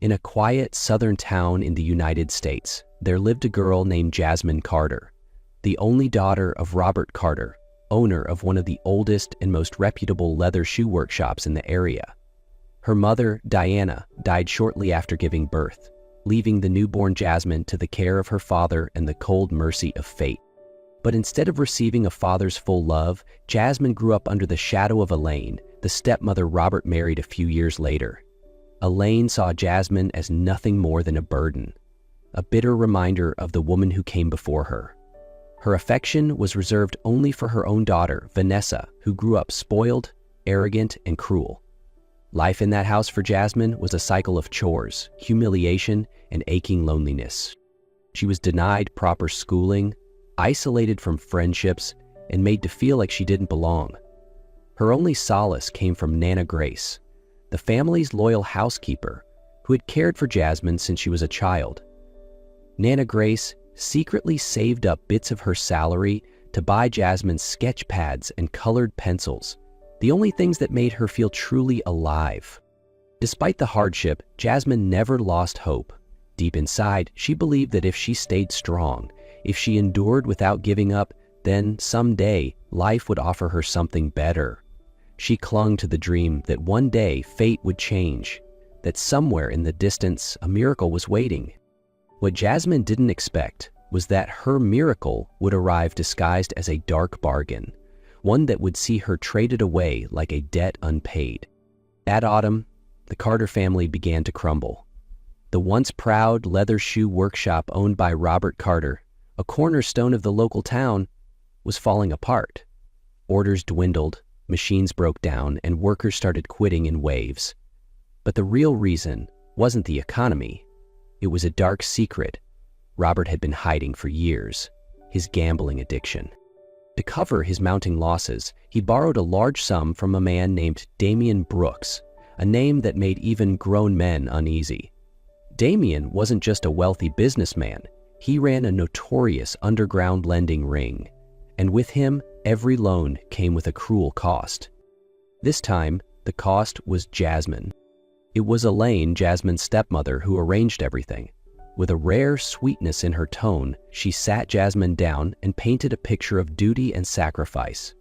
In a quiet southern town in the United States, there lived a girl named Jasmine Carter, the only daughter of Robert Carter, owner of one of the oldest and most reputable leather shoe workshops in the area. Her mother, Diana, died shortly after giving birth, leaving the newborn Jasmine to the care of her father and the cold mercy of fate. But instead of receiving a father's full love, Jasmine grew up under the shadow of Elaine, the stepmother Robert married a few years later. Elaine saw Jasmine as nothing more than a burden, a bitter reminder of the woman who came before her. Her affection was reserved only for her own daughter, Vanessa, who grew up spoiled, arrogant, and cruel. Life in that house for Jasmine was a cycle of chores, humiliation, and aching loneliness. She was denied proper schooling, isolated from friendships, and made to feel like she didn't belong. Her only solace came from Nana Grace, the family's loyal housekeeper who had cared for Jasmine since she was a child. Nana Grace secretly saved up bits of her salary to buy Jasmine sketch pads and colored pencils, the only things that made her feel truly alive. Despite the hardship, Jasmine never lost hope. Deep inside, she believed that if she stayed strong, if she endured without giving up, then someday life would offer her something better. She clung to the dream that one day fate would change, that somewhere in the distance a miracle was waiting. What Jasmine didn't expect was that her miracle would arrive disguised as a dark bargain, one that would see her traded away like a debt unpaid. That autumn, the Carter family began to crumble. The once proud leather shoe workshop owned by Robert Carter, a cornerstone of the local town, was falling apart. Orders dwindled, machines broke down, and workers started quitting in waves. But the real reason wasn't the economy. It was a dark secret Robert had been hiding for years: his gambling addiction. To cover his mounting losses, he borrowed a large sum from a man named Damian Brooks, a name that made even grown men uneasy. Damian wasn't just a wealthy businessman. He ran a notorious underground lending ring, and with him, every loan came with a cruel cost. This time, the cost was Jasmine. It was Elaine, Jasmine's stepmother, who arranged everything. With a rare sweetness in her tone, she sat Jasmine down and painted a picture of duty and sacrifice.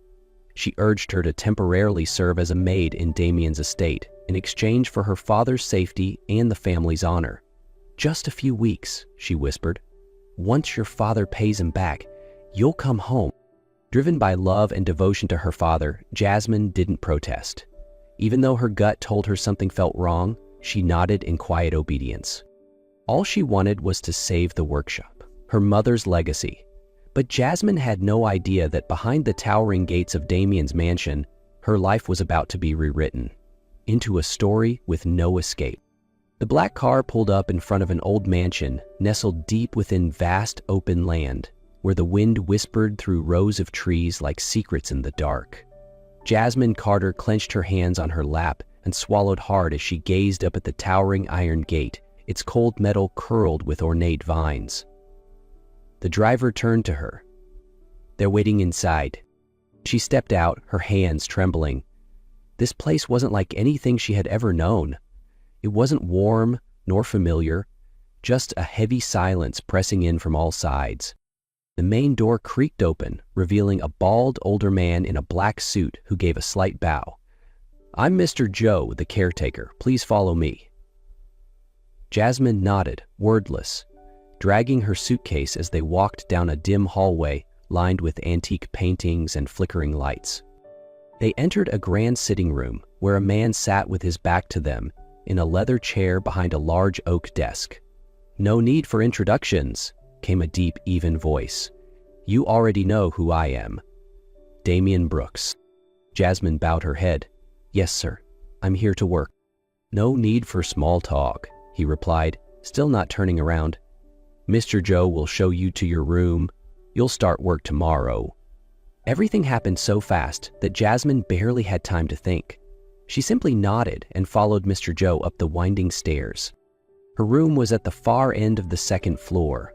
She urged her to temporarily serve as a maid in Damian's estate in exchange for her father's safety and the family's honor. "Just a few weeks," she whispered. "Once your father pays him back, you'll come home." Driven by love and devotion to her father, Jasmine didn't protest. Even though her gut told her something felt wrong, she nodded in quiet obedience. All she wanted was to save the workshop, her mother's legacy. But Jasmine had no idea that behind the towering gates of Damian's mansion, her life was about to be rewritten into a story with no escape. The black car pulled up in front of an old mansion nestled deep within vast open land, where the wind whispered through rows of trees like secrets in the dark. Jasmine Carter clenched her hands on her lap and swallowed hard as she gazed up at the towering iron gate, its cold metal curled with ornate vines. The driver turned to her. "They're waiting inside." She stepped out, her hands trembling. This place wasn't like anything she had ever known. It wasn't warm nor familiar, just a heavy silence pressing in from all sides. The main door creaked open, revealing a bald older man in a black suit who gave a slight bow. "I'm Mr. Joe, the caretaker. Please follow me." Jasmine nodded, wordless, dragging her suitcase as they walked down a dim hallway lined with antique paintings and flickering lights. They entered a grand sitting room where a man sat with his back to them in a leather chair behind a large oak desk. "No need for introductions," came a deep, even voice. "You already know who I am. Damian Brooks." Jasmine bowed her head. "Yes, sir. I'm here to work." "No need for small talk," he replied, still not turning around. "Mr. Joe will show you to your room. You'll start work tomorrow." Everything happened so fast that Jasmine barely had time to think. She simply nodded and followed Mr. Joe up the winding stairs. Her room was at the far end of the second floor.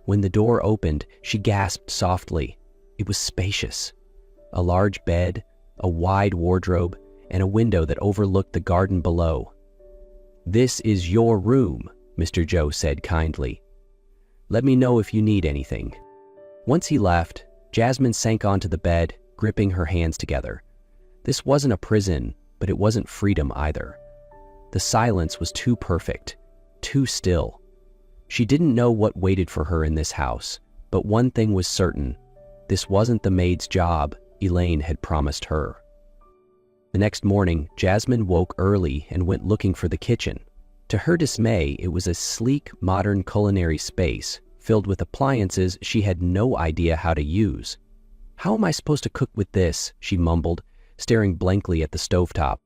When the door opened, she gasped softly. It was spacious. A large bed, a wide wardrobe, and a window that overlooked the garden below. "This is your room," Mr. Joe said kindly. "Let me know if you need anything." Once he left, Jasmine sank onto the bed, gripping her hands together. This wasn't a prison, but it wasn't freedom either. The silence was too perfect, too still. She didn't know what waited for her in this house, but one thing was certain: this wasn't the maid's job Elaine had promised her. The next morning, Jasmine woke early and went looking for the kitchen. To her dismay, it was a sleek, modern culinary space filled with appliances she had no idea how to use. "How am I supposed to cook with this?" she mumbled, staring blankly at the stovetop.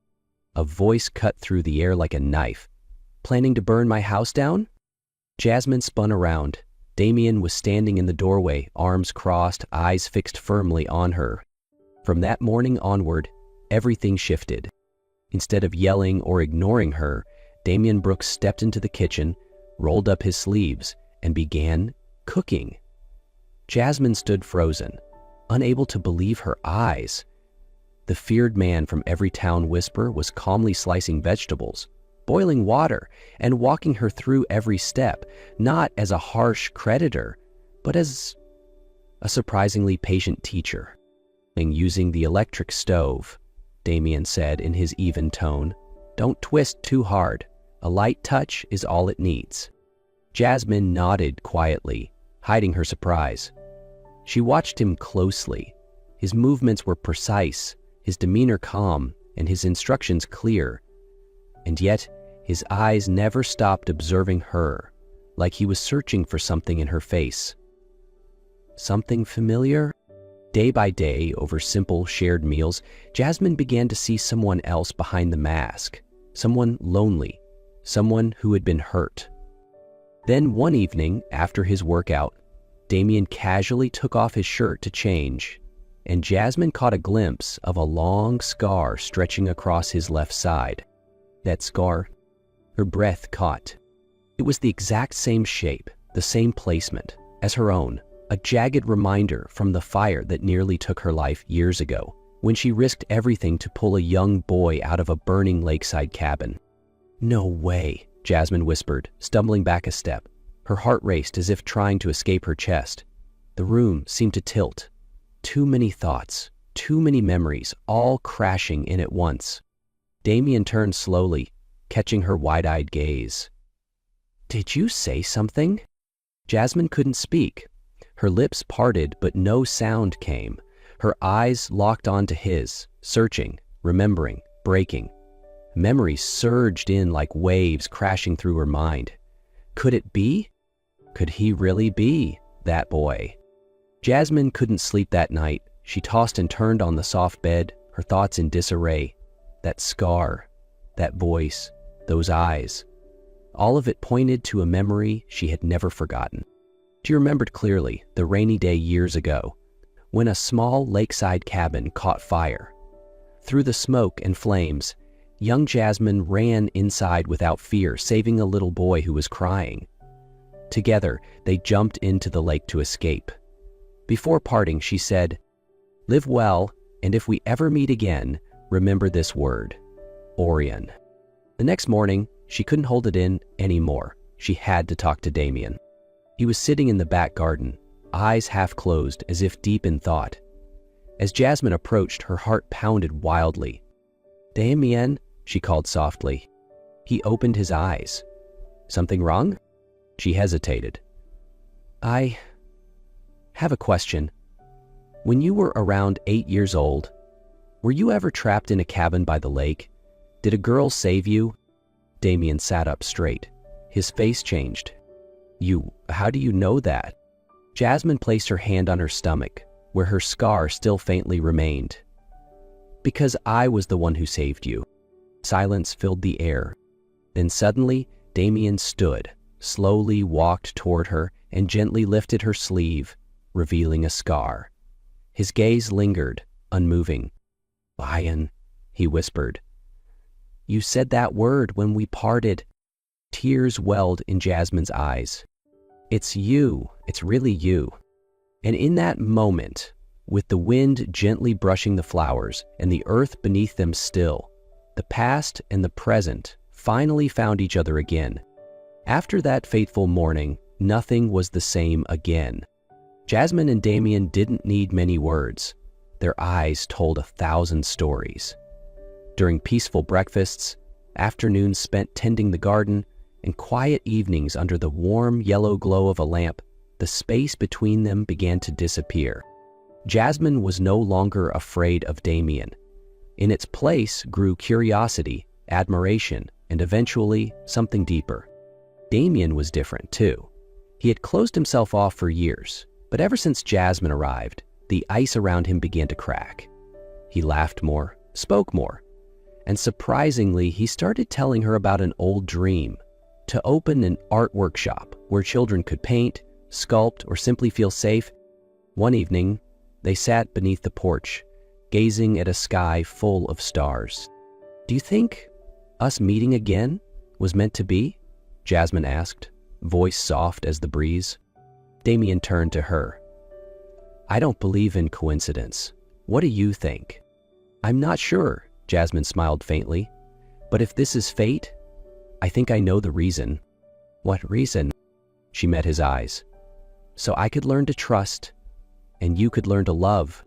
A voice cut through the air like a knife. "Planning to burn my house down?" Jasmine spun around. Damien was standing in the doorway, arms crossed, eyes fixed firmly on her. From that morning onward, everything shifted. Instead of yelling or ignoring her, Damien Brooks stepped into the kitchen, rolled up his sleeves, and began cooking. Jasmine stood frozen, unable to believe her eyes. The feared man from every town whisper was calmly slicing vegetables, boiling water, and walking her through every step, not as a harsh creditor, but as a surprisingly patient teacher. "Using the electric stove," Damien said in his even tone. "Don't twist too hard. A light touch is all it needs." Jasmine nodded quietly, hiding her surprise. She watched him closely. His movements were precise, his demeanor calm, and his instructions clear. And yet, his eyes never stopped observing her, like he was searching for something in her face. Something familiar? Day by day, over simple, shared meals, Jasmine began to see someone else behind the mask, someone lonely, someone who had been hurt. Then one evening, after his workout, Damien casually took off his shirt to change, and Jasmine caught a glimpse of a long scar stretching across his left side. That scar, her breath caught. It was the exact same shape, the same placement, as her own, a jagged reminder from the fire that nearly took her life years ago, when she risked everything to pull a young boy out of a burning lakeside cabin. "No way," Jasmine whispered, stumbling back a step. Her heart raced as if trying to escape her chest. The room seemed to tilt. Too many thoughts, too many memories, all crashing in at once. Damien turned slowly, catching her wide-eyed gaze. "Did you say something?" Jasmine couldn't speak. Her lips parted, but no sound came. Her eyes locked onto his, searching, remembering, breaking. Memories surged in like waves crashing through her mind. Could it be? Could he really be that boy? Jasmine couldn't sleep that night. She tossed and turned on the soft bed, her thoughts in disarray. That scar, that voice, those eyes. All of it pointed to a memory she had never forgotten. She remembered clearly the rainy day years ago, when a small lakeside cabin caught fire. Through the smoke and flames, young Jasmine ran inside without fear, saving a little boy who was crying. Together, they jumped into the lake to escape. Before parting, she said, "Live well, and if we ever meet again, remember this word, Orion." The next morning, she couldn't hold it in anymore. She had to talk to Damien. He was sitting in the back garden, eyes half closed as if deep in thought. As Jasmine approached, her heart pounded wildly. "Damien," she called softly. He opened his eyes. "Something wrong?" She hesitated. "I have a question. When you were around 8 years old, were you ever trapped in a cabin by the lake? Did a girl save you?" Damien sat up straight. His face changed. How do you know that?" Jasmine placed her hand on her stomach, where her scar still faintly remained. "Because I was the one who saved you." Silence filled the air. Then suddenly, Damien stood, slowly walked toward her, and gently lifted her sleeve, revealing a scar. His gaze lingered, unmoving. "Lion," he whispered. "You said that word when we parted." Tears welled in Jasmine's eyes. "It's you. It's really you." And in that moment, with the wind gently brushing the flowers and the earth beneath them still, the past and the present finally found each other again. After that fateful morning, nothing was the same again. Jasmine and Damien didn't need many words. Their eyes told 1,000 stories. During peaceful breakfasts, afternoons spent tending the garden, and quiet evenings under the warm yellow glow of a lamp, the space between them began to disappear. Jasmine was no longer afraid of Damien. In its place grew curiosity, admiration, and eventually something deeper. Damien was different too. He had closed himself off for years, but ever since Jasmine arrived, the ice around him began to crack. He laughed more, spoke more, and surprisingly, he started telling her about an old dream: to open an art workshop where children could paint, sculpt, or simply feel safe. One evening, they sat beneath the porch, gazing at a sky full of stars. "Do you think us meeting again was meant to be?" Jasmine asked, voice soft as the breeze. Damien turned to her. "I don't believe in coincidence. What do you think?" "I'm not sure," Jasmine smiled faintly. "But if this is fate, I think I know the reason." "What reason?" She met his eyes. "So I could learn to trust, and you could learn to love."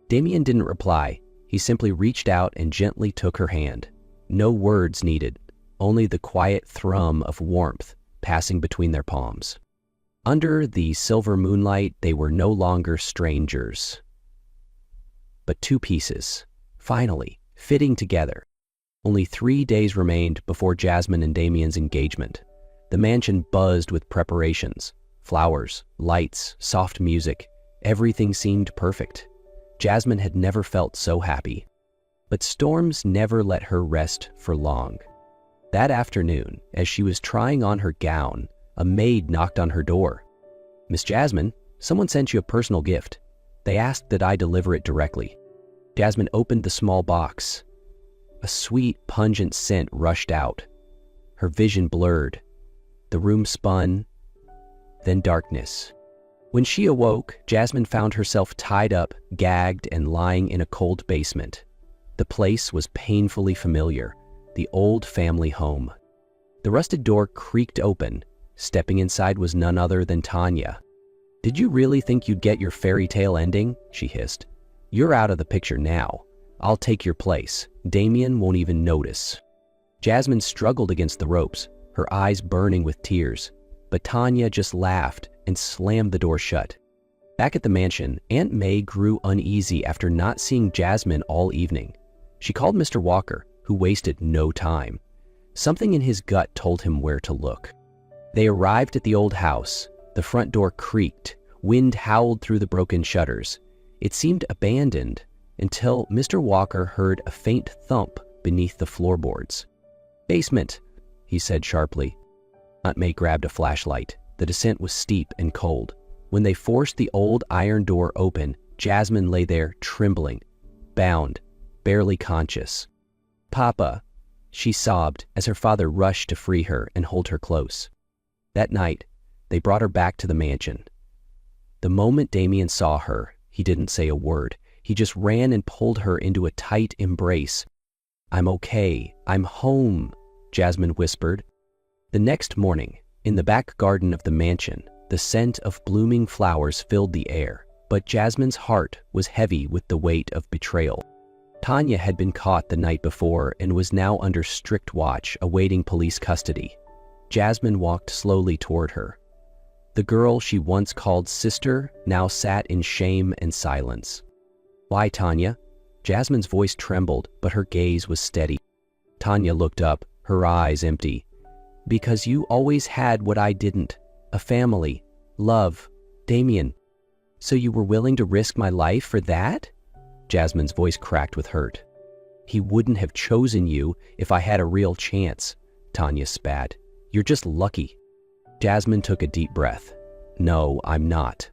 Damien didn't reply. He simply reached out and gently took her hand. No words needed, only the quiet thrum of warmth passing between their palms. Under the silver moonlight, they were no longer strangers, but two pieces, finally fitting together. Only 3 days remained before Jasmine and Damien's engagement. The mansion buzzed with preparations, flowers, lights, soft music. Everything seemed perfect. Jasmine had never felt so happy. But storms never let her rest for long. That afternoon, as she was trying on her gown, a maid knocked on her door. "Miss Jasmine, someone sent you a personal gift. They asked that I deliver it directly." Jasmine opened the small box. A sweet, pungent scent rushed out. Her vision blurred. The room spun, then darkness. When she awoke, Jasmine found herself tied up, gagged, and lying in a cold basement. The place was painfully familiar, the old family home. The rusted door creaked open. Stepping inside was none other than Tanya. "Did you really think you'd get your fairy tale ending?" she hissed. "You're out of the picture now. I'll take your place. Damien won't even notice." Jasmine struggled against the ropes, her eyes burning with tears, but Tanya just laughed and slammed the door shut. Back at the mansion, Aunt May grew uneasy after not seeing Jasmine all evening. She called Mr. Walker, who wasted no time. Something in his gut told him where to look. They arrived at the old house. The front door creaked. Wind howled through the broken shutters. It seemed abandoned until Mr. Walker heard a faint thump beneath the floorboards. "Basement," he said sharply. Aunt May grabbed a flashlight. The descent was steep and cold. When they forced the old iron door open, Jasmine lay there trembling, bound, barely conscious. "Papa," she sobbed as her father rushed to free her and hold her close. That night, they brought her back to the mansion. The moment Damien saw her, he didn't say a word. He just ran and pulled her into a tight embrace. "I'm okay. I'm home," Jasmine whispered. The next morning, in the back garden of the mansion, the scent of blooming flowers filled the air, but Jasmine's heart was heavy with the weight of betrayal. Tanya had been caught the night before and was now under strict watch, awaiting police custody. Jasmine walked slowly toward her. The girl she once called sister now sat in shame and silence. "Why, Tanya?" Jasmine's voice trembled, but her gaze was steady. Tanya looked up, her eyes empty. "Because you always had what I didn't. A family, love, Damien. So you were willing to risk my life for that?" Jasmine's voice cracked with hurt. "He wouldn't have chosen you if I had a real chance," Tanya spat. "You're just lucky." Jasmine took a deep breath. "No, I'm not.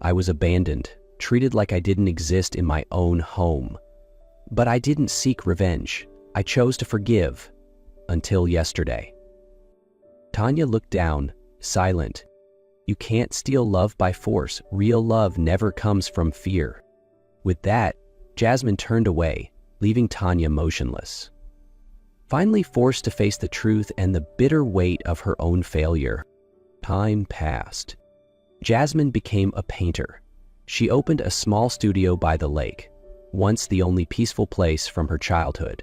I was abandoned, treated like I didn't exist in my own home. But I didn't seek revenge. I chose to forgive. Until yesterday." Tanya looked down, silent. "You can't steal love by force. Real love never comes from fear." With that, Jasmine turned away, leaving Tanya motionless. finally forced to face the truth and the bitter weight of her own failure. Time passed. Jasmine became a painter. She opened a small studio by the lake, once the only peaceful place from her childhood.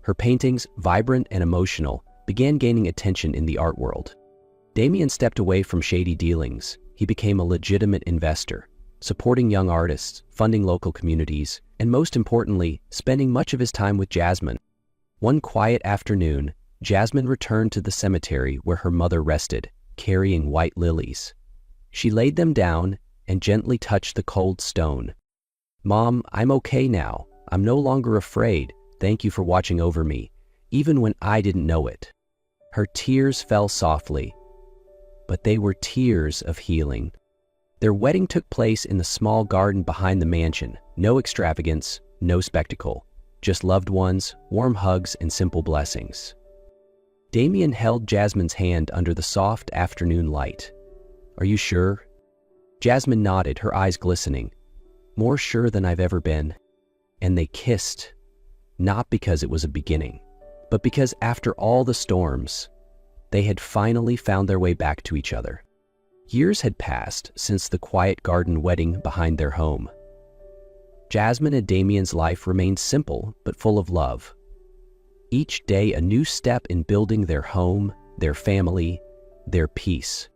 Her paintings, vibrant and emotional, began gaining attention in the art world. Damien stepped away from shady dealings. He became a legitimate investor, supporting young artists, funding local communities, and most importantly, spending much of his time with Jasmine. One quiet afternoon, Jasmine returned to the cemetery where her mother rested, carrying white lilies. She laid them down and gently touched the cold stone. "Mom, I'm okay now. I'm no longer afraid. Thank you for watching over me, even when I didn't know it." Her tears fell softly, but they were tears of healing. Their wedding took place in the small garden behind the mansion. No extravagance, no spectacle, just loved ones, warm hugs, and simple blessings. Damien held Jasmine's hand under the soft afternoon light. "Are you sure?" Jasmine nodded, her eyes glistening. "More sure than I've ever been." And they kissed, not because it was a beginning, but because after all the storms, they had finally found their way back to each other. Years had passed since the quiet garden wedding behind their home. Jasmine and Damien's life remained simple but full of love. Each day a new step in building their home, their family, their peace.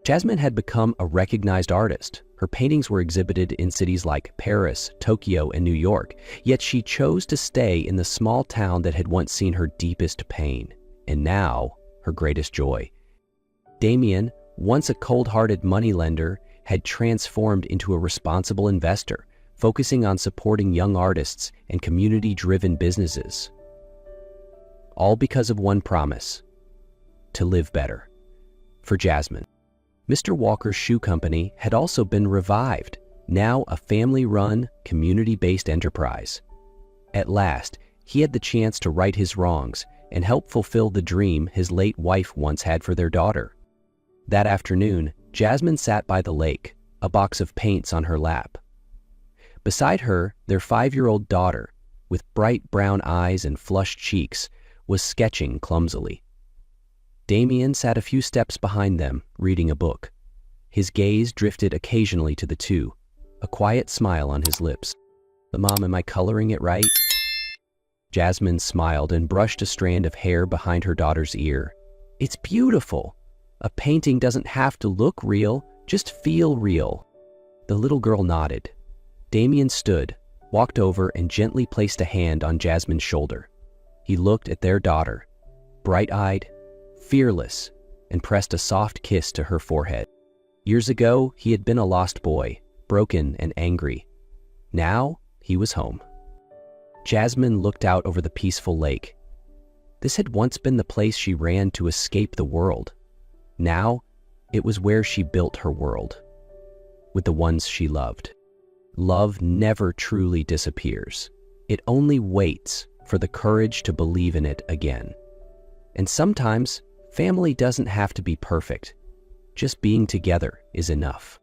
Jasmine had become a recognized artist. Her paintings were exhibited in cities like Paris, Tokyo, and New York, yet she chose to stay in the small town that had once seen her deepest pain, and now her greatest joy. Damien, once a cold-hearted moneylender, had transformed into a responsible investor, focusing on supporting young artists and community-driven businesses. All because of one promise: to live better. For Jasmine, Mr. Walker's Shoe Company had also been revived, now a family-run, community-based enterprise. At last, he had the chance to right his wrongs and help fulfill the dream his late wife once had for their daughter. That afternoon, Jasmine sat by the lake, a box of paints on her lap. Beside her, their 5-year-old daughter, with bright brown eyes and flushed cheeks, was sketching clumsily. Damien sat a few steps behind them, reading a book. His gaze drifted occasionally to the two, a quiet smile on his lips. "Mom, am I coloring it right?" Jasmine smiled and brushed a strand of hair behind her daughter's ear. "It's beautiful. A painting doesn't have to look real, just feel real." The little girl nodded. Damien stood, walked over, and gently placed a hand on Jasmine's shoulder. He looked at their daughter, bright-eyed, fearless, and pressed a soft kiss to her forehead. Years ago, he had been a lost boy, broken and angry. Now, he was home. Jasmine looked out over the peaceful lake. This had once been the place she ran to escape the world. Now, it was where she built her world, with the ones she loved. Love never truly disappears. It only waits for the courage to believe in it again. And sometimes, family doesn't have to be perfect. Just being together is enough.